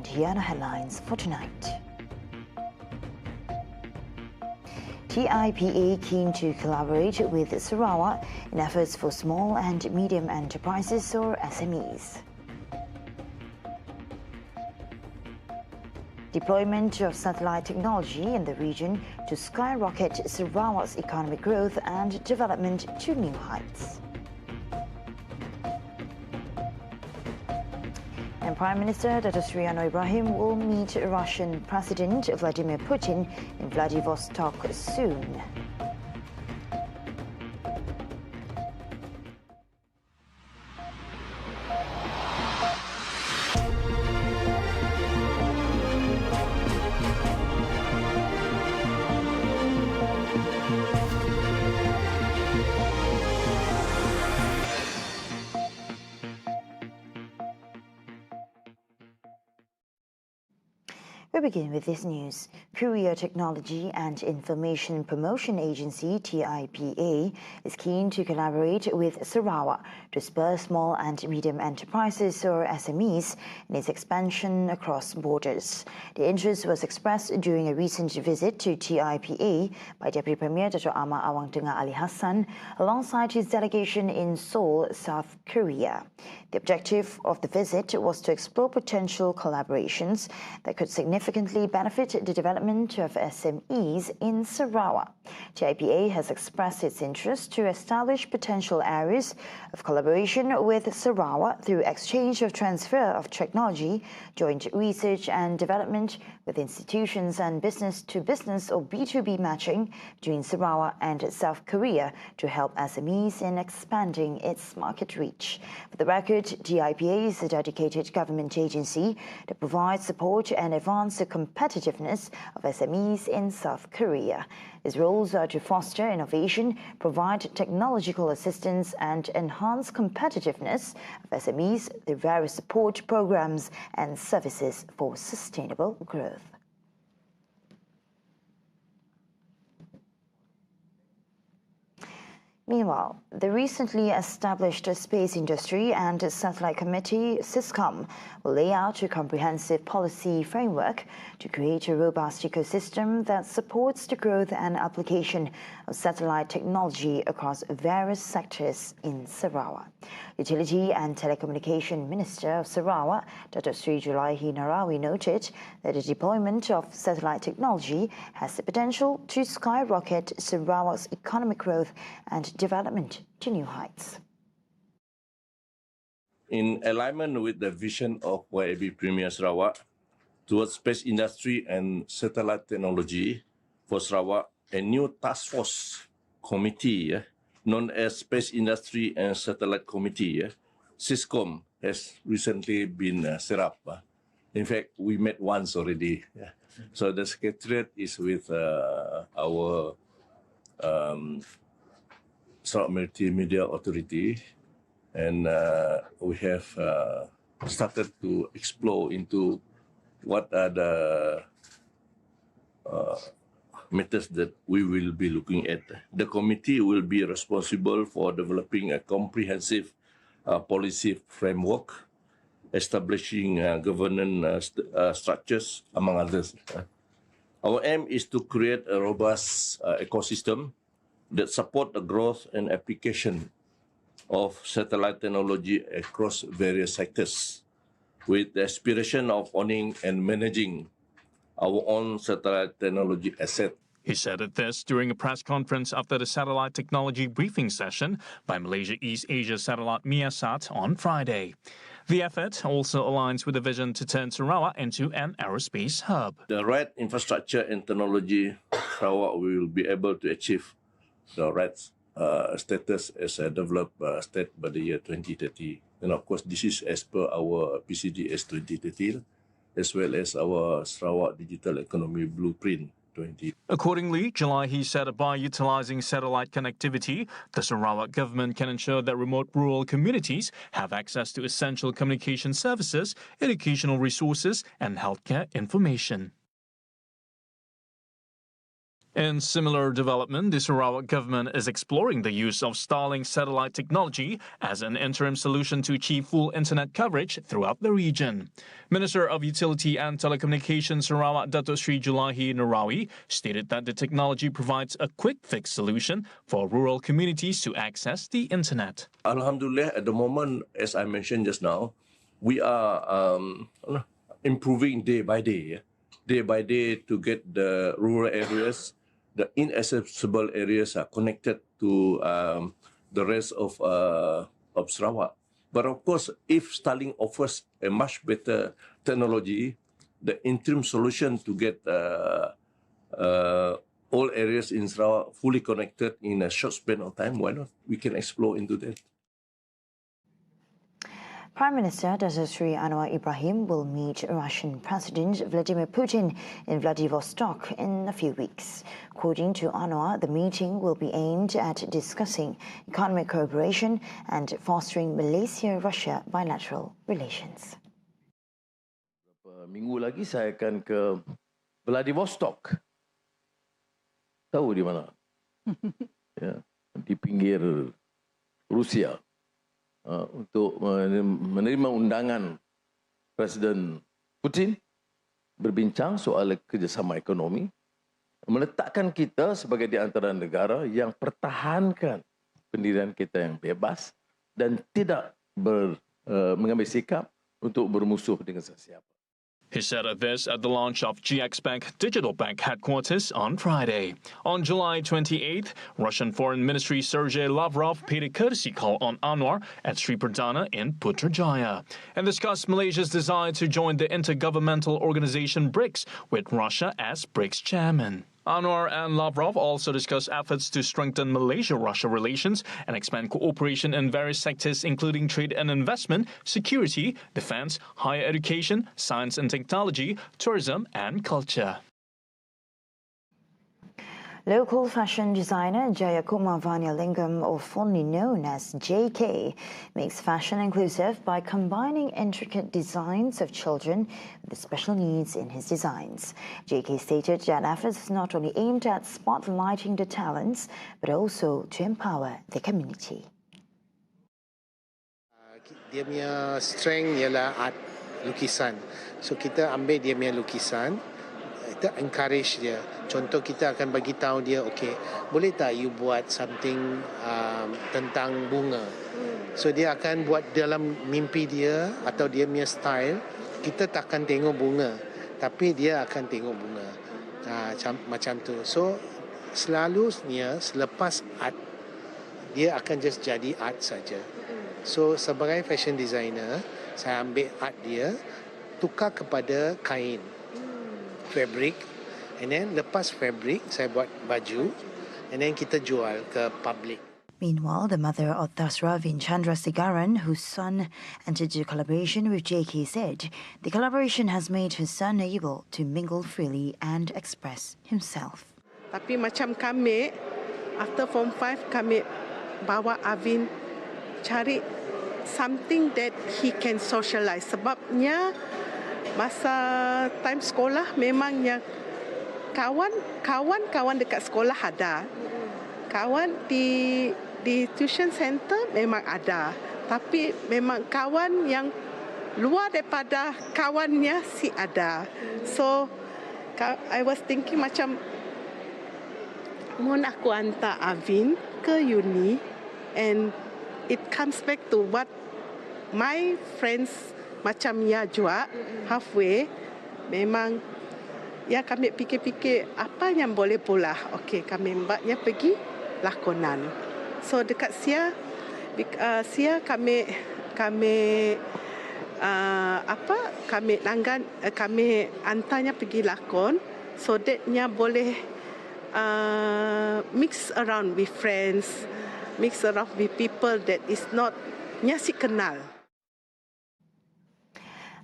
And here are the headlines for tonight. TIPA keen to collaborate with Sarawak in efforts for small and medium enterprises or SMEs. Deployment of satellite technology in the region to skyrocket Sarawak's economic growth and development to new heights. And Prime Minister Dato Sri Anwar Ibrahim will meet Russian President Vladimir Putin in Vladivostok soon. We begin with this news. Courier Technology and Information Promotion Agency, TIPA, is keen to collaborate with Sarawak to spur small and medium enterprises or SMEs in its expansion across borders. The interest was expressed during a recent visit to TIPA by Deputy Premier Dato Ahmad Awang Tengah Ali Hassan alongside his delegation in Seoul, South Korea. The objective of the visit was to explore potential collaborations that could significantly benefit the development of SMEs in Sarawak. TIPA has expressed its interest to establish potential areas of collaboration with Sarawak through exchange of transfer of technology, joint research and development with institutions and business-to-business or B2B matching between Sarawak and South Korea to help SMEs in expanding its market reach. For the record, TIPA is a dedicated government agency that provides support and advance the competitiveness of SMEs in South Korea. Its roles are to foster innovation, provide technological assistance and enhance competitiveness of SMEs through various support programs and services for sustainable growth. Meanwhile, the recently established Space Industry and Satellite Committee, SISCOM, will lay out a comprehensive policy framework to create a robust ecosystem that supports the growth and application of satellite technology across various sectors in Sarawak. Utility and Telecommunication Minister of Sarawak, Dato Sri Julaihi Narawi, noted that the deployment of satellite technology has the potential to skyrocket Sarawak's economic growth and development to new heights. In alignment with the vision of YAB Premier Sarawak towards space industry and satellite technology for Sarawak, a new task force committee known as Space Industry and Satellite Committee, SISCOM, has recently been set up. In fact, we met once already. So the secretariat is with our Sarawak Multimedia Authority, and we have started to explore into what are the matters that we will be looking at. The committee will be responsible for developing a comprehensive policy framework, establishing governance structures, among others. Our aim is to create a robust ecosystem that support the growth and application of satellite technology across various sectors, with the aspiration of owning and managing our own satellite technology asset. He said this during a press conference after the satellite technology briefing session by Malaysia East Asia Satellite Miasat on Friday. The effort also aligns with the vision to turn Sarawak into an aerospace hub. The right infrastructure and technology, Sarawak will be able to achieve the right status as a developed state by the year 2030. And of course, this is as per our PCDS 2030, as well as our Sarawak Digital Economy Blueprint 20. Accordingly, Julaihi said by utilising satellite connectivity, the Sarawak government can ensure that remote rural communities have access to essential communication services, educational resources and healthcare information. In similar development, the Sarawak government is exploring the use of Starlink satellite technology as an interim solution to achieve full internet coverage throughout the region. Minister of Utility and Telecommunications Sarawak Datuk Sri Julahi Narawi stated that the technology provides a quick fix solution for rural communities to access the internet. Alhamdulillah, at the moment, as I mentioned just now, we are improving day by day to get the rural areas, the inaccessible areas are connected to the rest of Sarawak. But of course, if Starlink offers a much better technology, the interim solution to get all areas in Sarawak fully connected in a short span of time, why not? We can explore into that. Prime Minister Datuk Sri Anwar Ibrahim will meet Russian President Vladimir Putin in Vladivostok in a few weeks. According to Anwar, the meeting will be aimed at discussing economic cooperation and fostering Malaysia-Russia bilateral relations. Beberapa minggu lagi saya akan ke Vladivostok. Tahu di mana? Ya, di pinggir Rusia. Untuk menerima undangan Presiden Putin berbincang soal kerjasama ekonomi, meletakkan kita sebagai di antara negara yang pertahankan pendirian kita yang bebas dan tidak mengambil sikap untuk bermusuh dengan sesiapa. He said this at the launch of GX Bank Digital Bank headquarters on Friday. On July 28th, Russian Foreign Ministry Sergei Lavrov paid a courtesy call on Anwar at Sri Perdana in Putrajaya and discussed Malaysia's desire to join the intergovernmental organization BRICS with Russia as BRICS chairman. Anwar and Lavrov also discussed efforts to strengthen Malaysia-Russia relations and expand cooperation in various sectors including trade and investment, security, defense, higher education, science and technology, tourism and culture. Local fashion designer Jayakumar Vanyalingam, or fondly known as JK, makes fashion inclusive by combining intricate designs of children with special needs in his designs. JK stated that efforts is not only aimed at spotlighting the talents, but also to empower the community. Dia punya strength ialah art, lukisan. So kita ambil dia punya lukisan, kita encourage dia. Contoh, kita akan bagi tahu dia, okay, boleh tak you buat something tentang bunga. So dia akan buat dalam mimpi dia atau dia punya style. Kita takkan tengok bunga, tapi dia akan tengok bunga. Macam tu. So selalunya selepas art, dia akan just jadi art saja. So sebagai fashion designer, saya ambil art dia, tukar kepada kain, fabric, and then lepas fabric saya buat baju, and then kita jual ke public. Meanwhile, the mother of Dasravin Chandrasegaran, whose son entered into collaboration with JK, said the collaboration has made his son able to mingle freely and express himself. Tapi macam kami, after Form 5, kami bawa Avin cari something that he can socialize. Sebabnya masa time sekolah memangnya kawan dekat sekolah ada. Kawan di tuition center memang ada. Tapi memang kawan yang luar daripada kawannya si ada. So I was thinking macam mohon aku hantar Avin ke uni, and it comes back to what my friends macam ya juga halfway, memang ya kami fikir-fikir apa yang boleh pula. Okey, kami mbaknya pergi lakonan. So dekat sia kami kami antarnya pergi lakon, so thatnya boleh mix around with friends, mix around with people that is not nyasi kenal.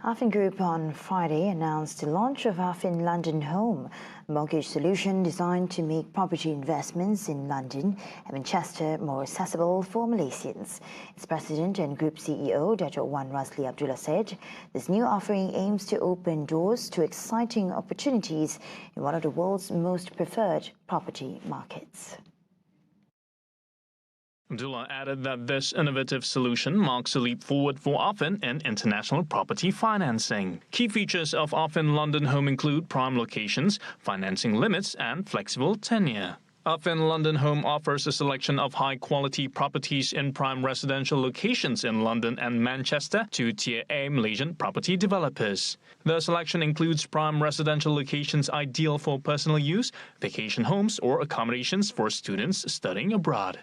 AEN Group on Friday announced the launch of AEN London Home, a mortgage solution designed to make property investments in London and Manchester more accessible for Malaysians. Its president and group CEO, Dato' Wan Razli Abdullah, said this new offering aims to open doors to exciting opportunities in one of the world's most preferred property markets. Abdullah added that this innovative solution marks a leap forward for AEN in international property financing. Key features of AEN London Home include prime locations, financing limits and flexible tenure. AEN London Home offers a selection of high-quality properties in prime residential locations in London and Manchester to Tier A Malaysian property developers. The selection includes prime residential locations ideal for personal use, vacation homes or accommodations for students studying abroad.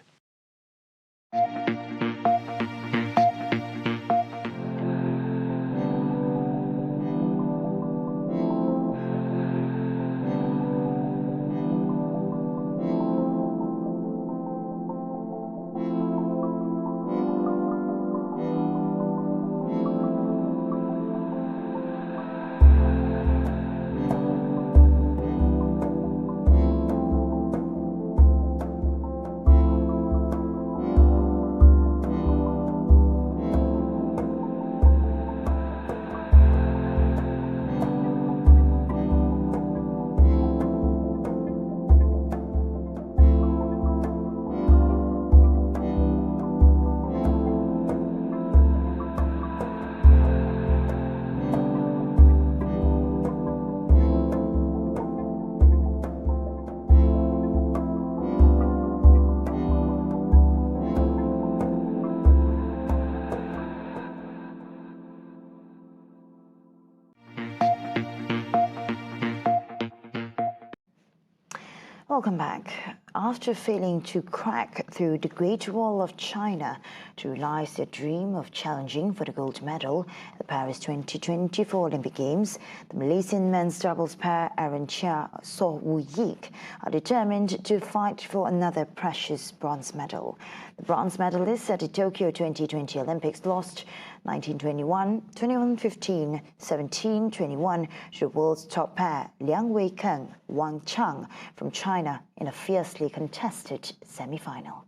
Welcome back. After failing to crack through the Great Wall of China to realize their dream of challenging for the gold medal at the Paris 2024 Olympic Games, the Malaysian men's doubles pair Aaron Chia Soh Woo Yik are determined to fight for another precious bronze medal. The bronze medalists at the Tokyo 2020 Olympics lost 1921, 21-15, 17-21 to the world's top pair Liang Weikeng, Wang Chang from China in a fiercely contested semi-final.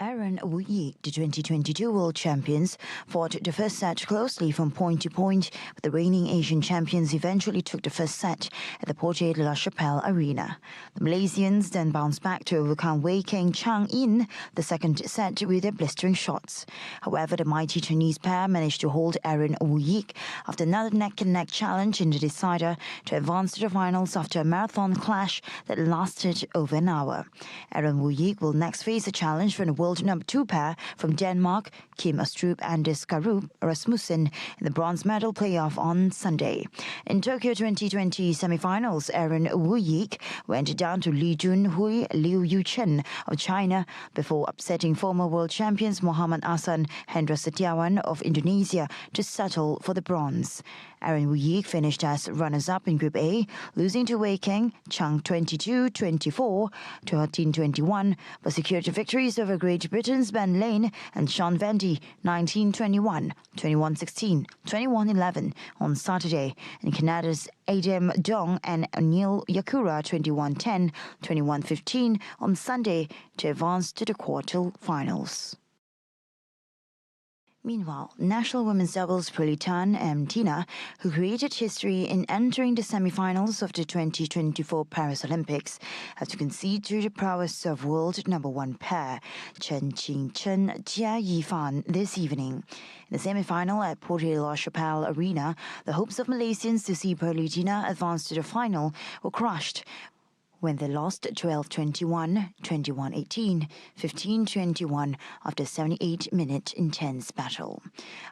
Aaron Woo Yik, the 2022 world champions, fought the first set closely from point to point, but the reigning Asian champions eventually took the first set at the Porte de la Chapelle Arena. The Malaysians then bounced back to overcome Wei Keng Chang in the second set with their blistering shots. However, the mighty Chinese pair managed to hold Aaron Woo Yik after another neck-and-neck challenge in the decider to advance to the finals after a marathon clash that lasted over an hour. Aaron Woo Yik will next face a challenge from the world number 2 pair from Denmark, Kim Astrup and Skarup Rasmussen, in the bronze medal playoff on Sunday. In Tokyo 2020 semi-finals, Aaron Woo Yik went down to Li Junhui Liu Yuchen of China before upsetting former world champions Muhammad Ahsan Hendra Setiawan of Indonesia to settle for the bronze. Aaron Woo Yik finished as runners-up in Group A, losing to Wei Keng Chang 22-24, 13-21, but secured victories over Great Britain's Ben Lane and Sean Vendy 19-21, 21-16, 21-11 on Saturday, and Canada's Adam Dong and Neil Yakura 21-10, 21-15 on Sunday to advance to the quarter-finals. Meanwhile, national women's doubles Purli Tan and Tina, who created history in entering the semi-finals of the 2024 Paris Olympics, have to concede to the prowess of world number 1 pair Chen Qingchen Jia Yifan this evening. In the semi-final at Porte de la Chapelle Arena, the hopes of Malaysians to see Purli Tina advance to the final were crushed when they lost 12-21, 21-18, 15-21 after a 78-minute intense battle.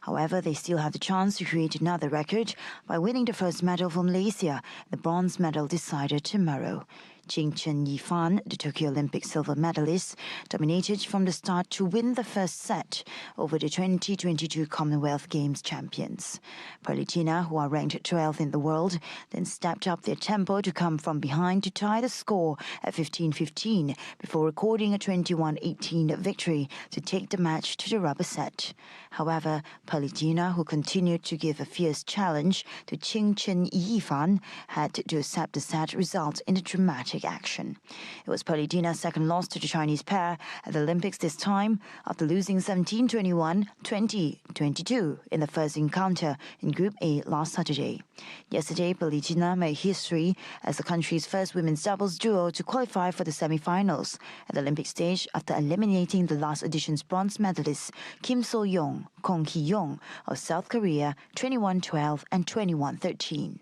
However, they still have the chance to create another record by winning the first medal for Malaysia, the bronze medal decided tomorrow. Jing Chen Yifan, the Tokyo Olympic silver medalist, dominated from the start to win the first set over the 2022 Commonwealth Games champions. Politina, who are ranked 12th in the world, then stepped up their tempo to come from behind to tie the score at 15-15 before recording a 21-18 victory to take the match to the rubber set. However, Politina, who continued to give a fierce challenge to Jing Chen Yifan, had to accept the set result in a dramatic action. It was Politina's second loss to the Chinese pair at the Olympics this time, after losing 17-21, 20-22 in the first encounter in Group A last Saturday. Yesterday, Politina made history as the country's first women's doubles duo to qualify for the semi-finals at the Olympic stage after eliminating the last edition's bronze medalists Kim So-young, Kong Hee-young of South Korea 21-12 and 21-13.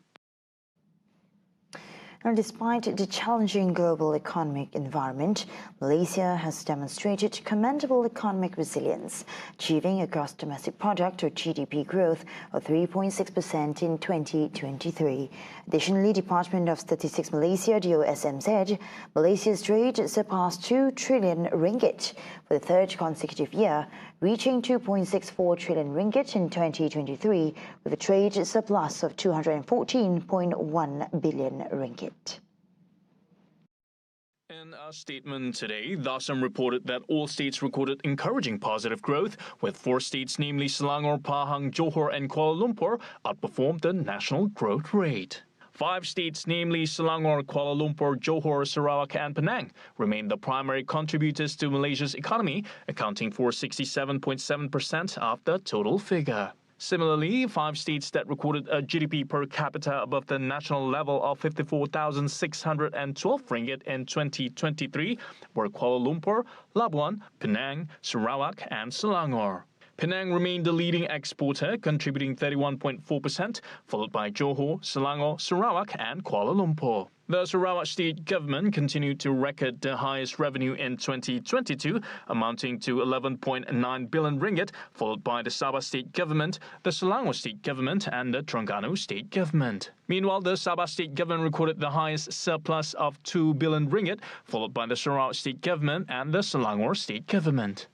Now, despite the challenging global economic environment, Malaysia has demonstrated commendable economic resilience, achieving a gross domestic product or GDP growth of 3.6% in 2023. Additionally, Department of Statistics Malaysia (DOSM) said Malaysia's trade surpassed 2 trillion ringgit for the third consecutive year, reaching 2.64 trillion ringgit in 2023, with a trade surplus of 214.1 billion ringgit. In a statement today, DOSM reported that all states recorded encouraging positive growth, with 4 states, namely Selangor, Pahang, Johor and Kuala Lumpur, outperformed the national growth rate. 5 states, namely Selangor, Kuala Lumpur, Johor, Sarawak and Penang, remain the primary contributors to Malaysia's economy, accounting for 67.7% of the total figure. Similarly, 5 states that recorded a GDP per capita above the national level of 54,612 ringgit in 2023 were Kuala Lumpur, Labuan, Penang, Sarawak and Selangor. Penang remained the leading exporter, contributing 31.4%, followed by Johor, Selangor, Sarawak and Kuala Lumpur. The Sarawak state government continued to record the highest revenue in 2022, amounting to 11.9 billion ringgit, followed by the Sabah state government, the Selangor state government and the Terengganu state government. Meanwhile, the Sabah state government recorded the highest surplus of 2 billion ringgit, followed by the Sarawak state government and the Selangor state government.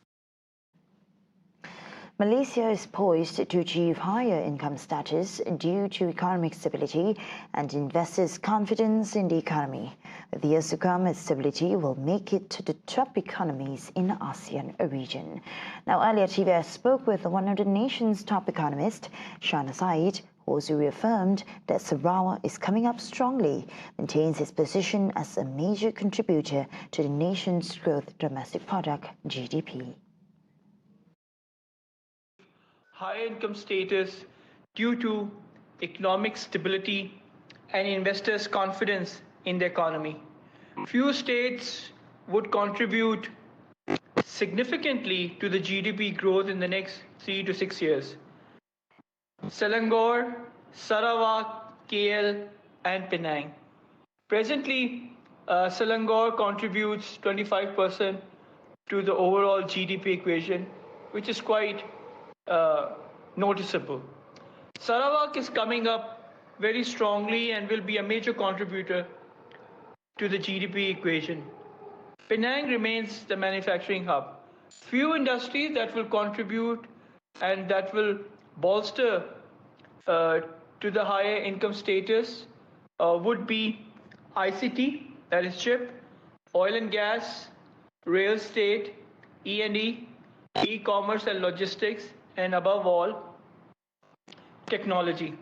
Malaysia is poised to achieve higher income status due to economic stability and investors' confidence in the economy. With the years to come, its stability will make it to the top economies in the ASEAN region. Now, earlier, TVS spoke with one of the nation's top economists, Shana Said, who also reaffirmed that Sarawak is coming up strongly, maintains its position as a major contributor to the nation's gross domestic product, GDP. Higher income status due to economic stability and investors' confidence in the economy. Few states would contribute significantly to the GDP growth in the next 3 to 6 years. Selangor, Sarawak, KL and Penang. Presently, Selangor contributes 25% to the overall GDP equation, which is quite noticeable. Sarawak is coming up very strongly and will be a major contributor to the GDP equation. Penang remains the manufacturing hub. Few industries that will contribute and that will bolster to the higher income status would be ICT, that is chip, oil and gas, real estate, E&E, e-commerce and logistics, and above all, technology.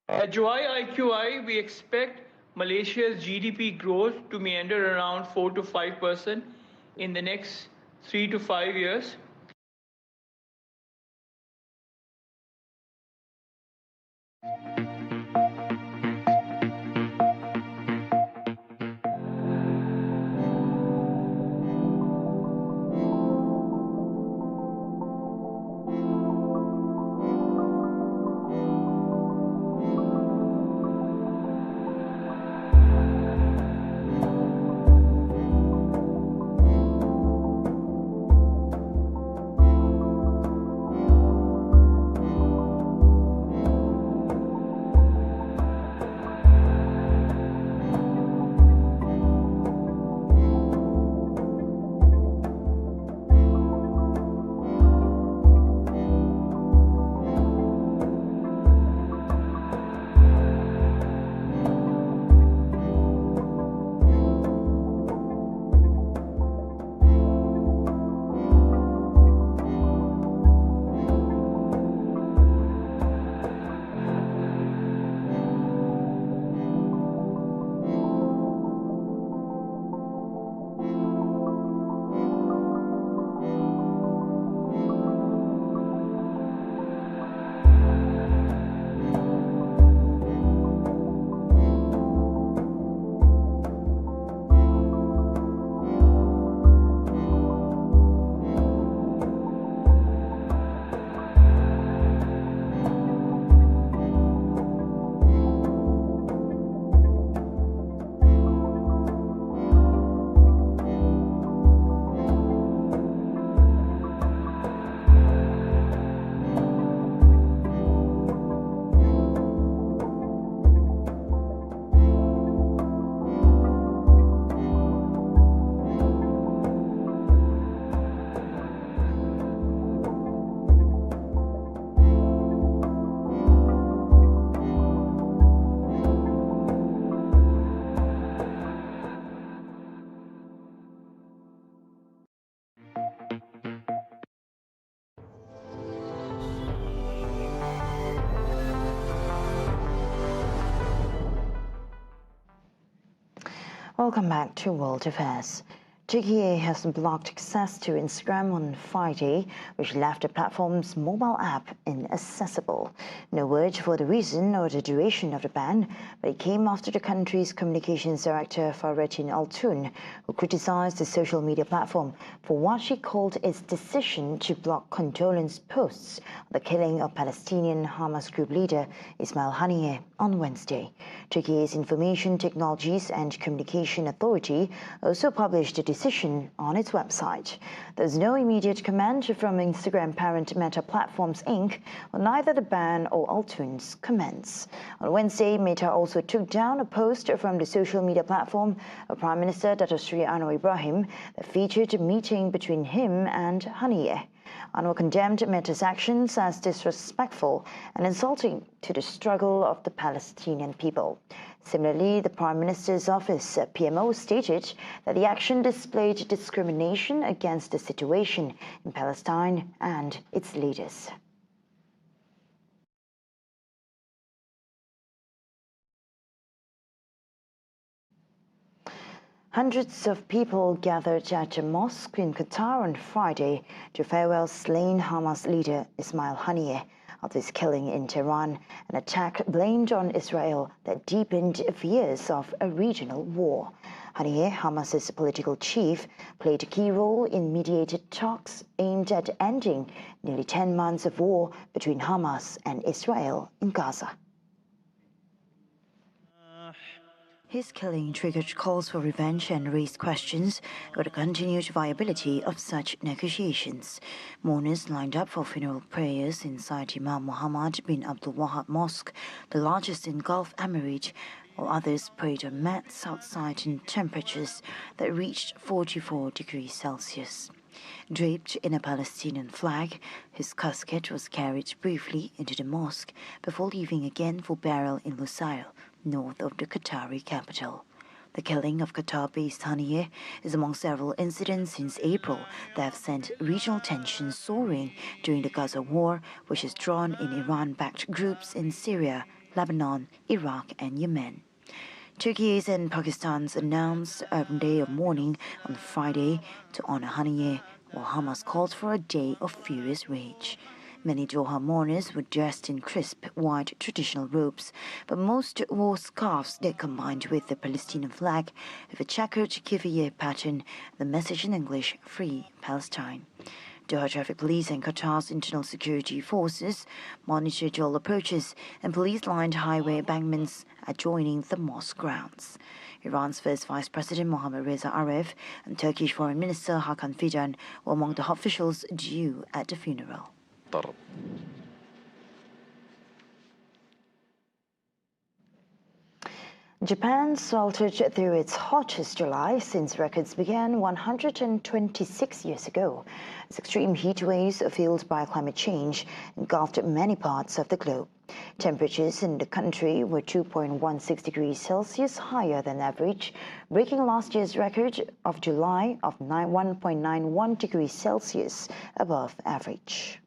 At July IQI, we expect Malaysia's GDP growth to meander around 4 to 5% in the next 3 to 5 years. Welcome back to World Affairs. Turkey has blocked access to Instagram on Friday, which left the platform's mobile app inaccessible. No word for the reason or the duration of the ban, but it came after the country's communications director Fahrettin Altun, who criticized the social media platform for what she called its decision to block condolence posts on the killing of Palestinian Hamas group leader Ismail Haniyeh on Wednesday. Turkey's Information Technologies and Communication Authority also published a decision on its website. There's no immediate comment from Instagram parent Meta Platforms Inc. on neither the ban or Altun's comments. On Wednesday, Meta also took down a post from the social media platform of Prime Minister Dato Sri Anwar Ibrahim that featured a meeting between him and Haniyeh. Anwar condemned Meta's actions as disrespectful and insulting to the struggle of the Palestinian people. Similarly, the Prime Minister's office, PMO, stated that the action displayed discrimination against the situation in Palestine and its leaders. Hundreds of people gathered at a mosque in Qatar on Friday to farewell slain Hamas leader Ismail Haniyeh after his killing in Tehran, an attack blamed on Israel that deepened fears of a regional war. Haniyeh, Hamas's political chief, played a key role in mediated talks aimed at ending nearly 10 months of war between Hamas and Israel in Gaza. His killing triggered calls for revenge and raised questions about the continued viability of such negotiations. Mourners lined up for funeral prayers inside Imam Muhammad bin Abdul Wahab Mosque, the largest in Gulf Emirate, while others prayed on mats outside in temperatures that reached 44 degrees Celsius. Draped in a Palestinian flag, his casket was carried briefly into the mosque before leaving again for burial in Lusail, north of the Qatari capital. The killing of Qatar-based Haniyeh is among several incidents since April that have sent regional tensions soaring during the Gaza war, which has drawn in Iran-backed groups in Syria, Lebanon, Iraq and Yemen. Turkey's and Pakistan's announced a day of mourning on Friday to honor Haniyeh, while Hamas called for a day of furious rage. Many Doha mourners were dressed in crisp, white traditional robes, but most wore scarves that combined with the Palestinian flag with a checkered keffiyeh pattern, the message in English, Free Palestine. Doha Traffic Police and Qatar's internal security forces monitored all approaches, and police lined highway embankments adjoining the mosque grounds. Iran's first Vice President Mohammad Reza Aref and Turkish Foreign Minister Hakan Fidan were among the officials due at the funeral. Japan sweltered through its hottest July since records began 126 years ago, as extreme heat waves fueled by climate change engulfed many parts of the globe. Temperatures in the country were 2.16 degrees Celsius higher than average, breaking last year's record of July of 1.91 degrees Celsius above average.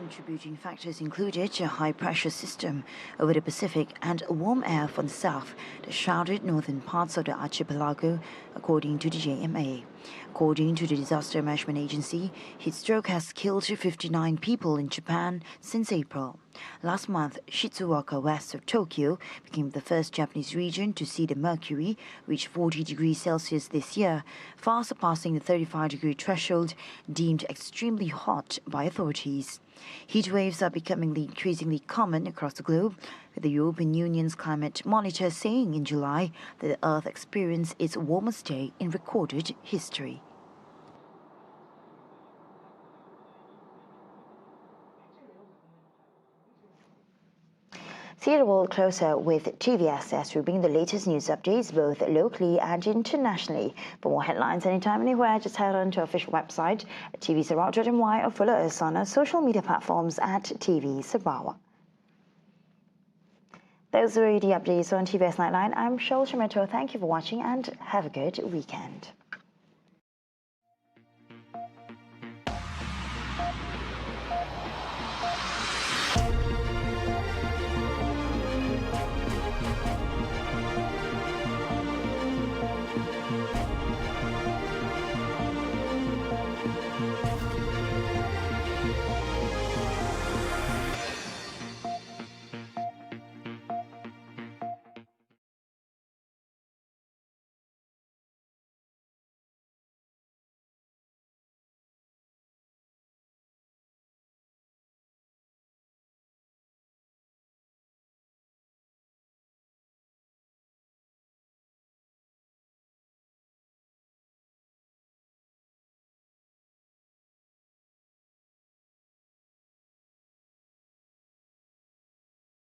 Contributing factors included a high-pressure system over the Pacific and warm air from the south that shrouded northern parts of the archipelago, according to the JMA. According to the Disaster Management Agency, heat stroke has killed 59 people in Japan since April. Last month, Shizuoka, west of Tokyo, became the first Japanese region to see the mercury reach 40 degrees Celsius this year, far surpassing the 35-degree threshold deemed extremely hot by authorities. Heat waves are becoming increasingly common across the globe, with the European Union's climate monitor saying in July that the Earth experienced its warmest day in recorded history. See the world closer with TVS as we bring the latest news updates both locally and internationally. For more headlines anytime, anywhere, just head on to our official website at tvsarawak.my or follow us on our social media platforms at TV Sarawak. Those were the updates on TVS Nightline. I'm Shol Shameto. Thank you for watching and have a good weekend.